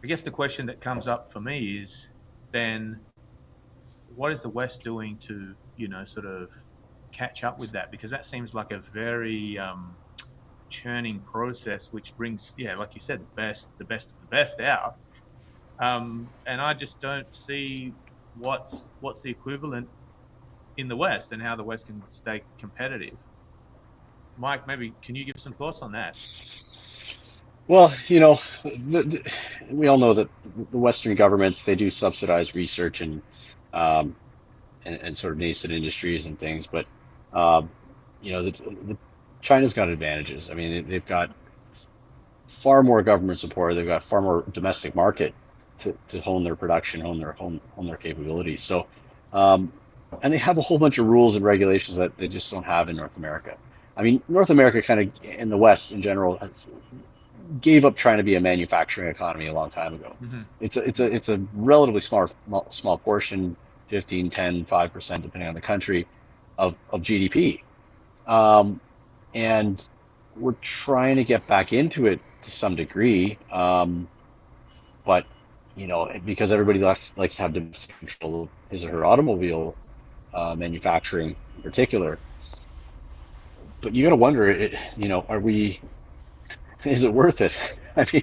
guess the question that comes up for me is then what is the West doing to, sort of catch up with that? Because that seems like a very churning process, which brings, like you said, the best of the best out. And I just don't see what's the equivalent in the West and how the West can stay competitive. Mike, maybe can you give some thoughts on that? Well, we all know that the Western governments, they do subsidize research um, and sort of nascent industries and things, but um, China's got advantages. I mean, they've got far more government support. They've got far more domestic market to hone their production, hone their capabilities. So, um, and they have a whole bunch of rules and regulations that they just don't have in North America. I mean, North America kind of, in the West in general, gave up trying to be a manufacturing economy a long time ago. Mm-hmm. It's a relatively small portion, 15, 10, 5%, depending on the country, of GDP. Um, and we're trying to get back into it to some degree. But because everybody likes to have control of his or her automobile manufacturing in particular. But you got to wonder, are we? Is it worth it? I mean,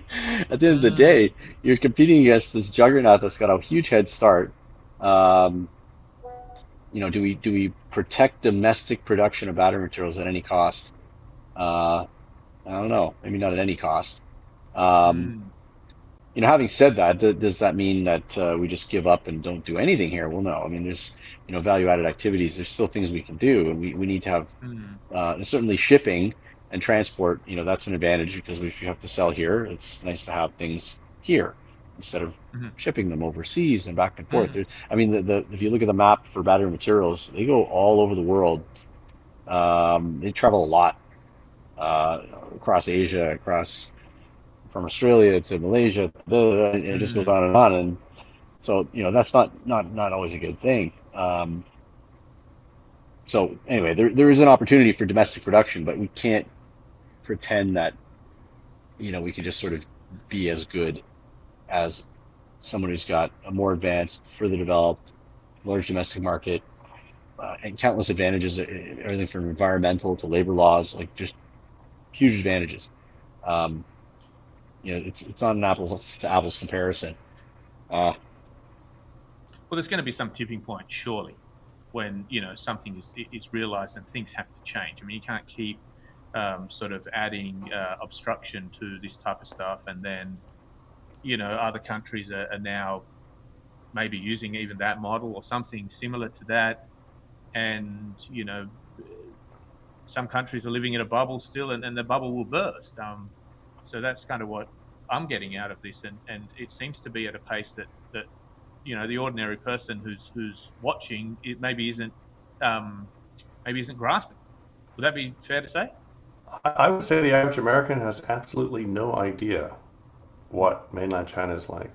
at the end of the Mm. day, you're competing against this juggernaut that's got a huge head start. Um, do we protect domestic production of battery materials at any cost? Uh, I don't know. Maybe not at any cost. Um, Mm. Having said that, does that mean that we just give up and don't do anything here? Well, no. I mean, there's value-added activities. There's still things we can do, and we need to have Mm. certainly shipping and transport. That's an advantage because if you have to sell here, it's nice to have things here instead of Mm. shipping them overseas and back and forth. Mm. I mean, if you look at the map for battery materials, they go all over the world. They travel a lot uh, across Asia, across from Australia to Malaysia, and it just goes Mm. on and on. And so, that's not always a good thing. So anyway, there is an opportunity for domestic production, but we can't pretend that, we can just sort of be as good as someone who's got a more advanced, further developed, large domestic market, and countless advantages, everything from environmental to labor laws, like just huge advantages. Um, it's not an apples to apples comparison. Uh, Well, there's going to be some tipping point, surely, when something is realized and things have to change. I mean, you can't keep sort of adding obstruction to this type of stuff, and then other countries are now maybe using even that model or something similar to that, and some countries are living in a bubble still, and the bubble will burst. So that's kind of what I'm getting out of this, and it seems to be at a pace that the ordinary person who's watching it um, maybe isn't grasping. Would that be fair to say? I would say the average American has absolutely no idea what mainland China is like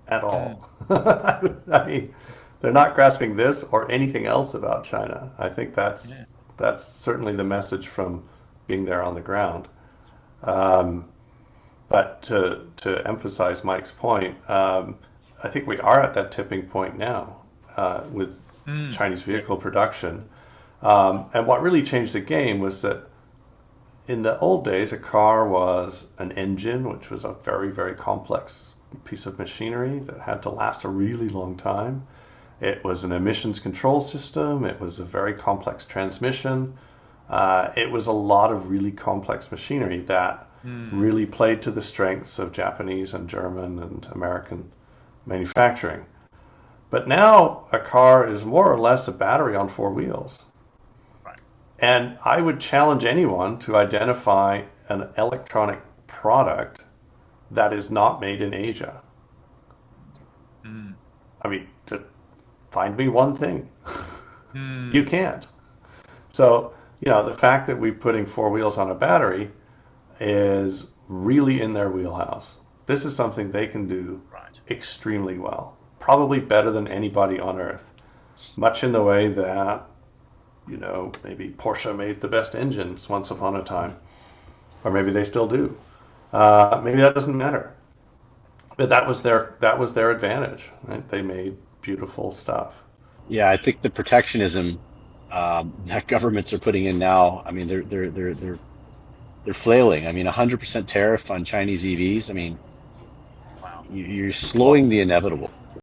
at Mm, all. I mean, they're not grasping this or anything else about China. I think yeah. that's certainly the message from being there on the ground. Um, but to emphasize Mike's point, I think we are at that tipping point now with Mm, Chinese yeah. vehicle production. And what really changed the game was that in the old days, a car was an engine, which was a very, very complex piece of machinery that had to last a really long time. It was an emissions control system. It was a very complex transmission. It was a lot of really complex machinery that Mm, really played to the strengths of Japanese and German and American manufacturing. But now a car is more or less a battery on four wheels. right. And I would challenge anyone to identify an electronic product that is not made in Asia. Mm, I mean, to find me one thing. You mm, can't. So, the fact that we're putting four wheels on a battery is really in their wheelhouse. This is something they can do right. extremely well, probably better than anybody on earth. Much in the way that, maybe Porsche made the best engines once upon a time, or maybe they still do. Maybe that doesn't matter. But that was their advantage, right? They made beautiful stuff. Yeah, I think the protectionism that governments are putting in now, I mean, they're flailing. I mean, 100% tariff on Chinese EVs. I mean, Wow. you're slowing Well, the inevitable.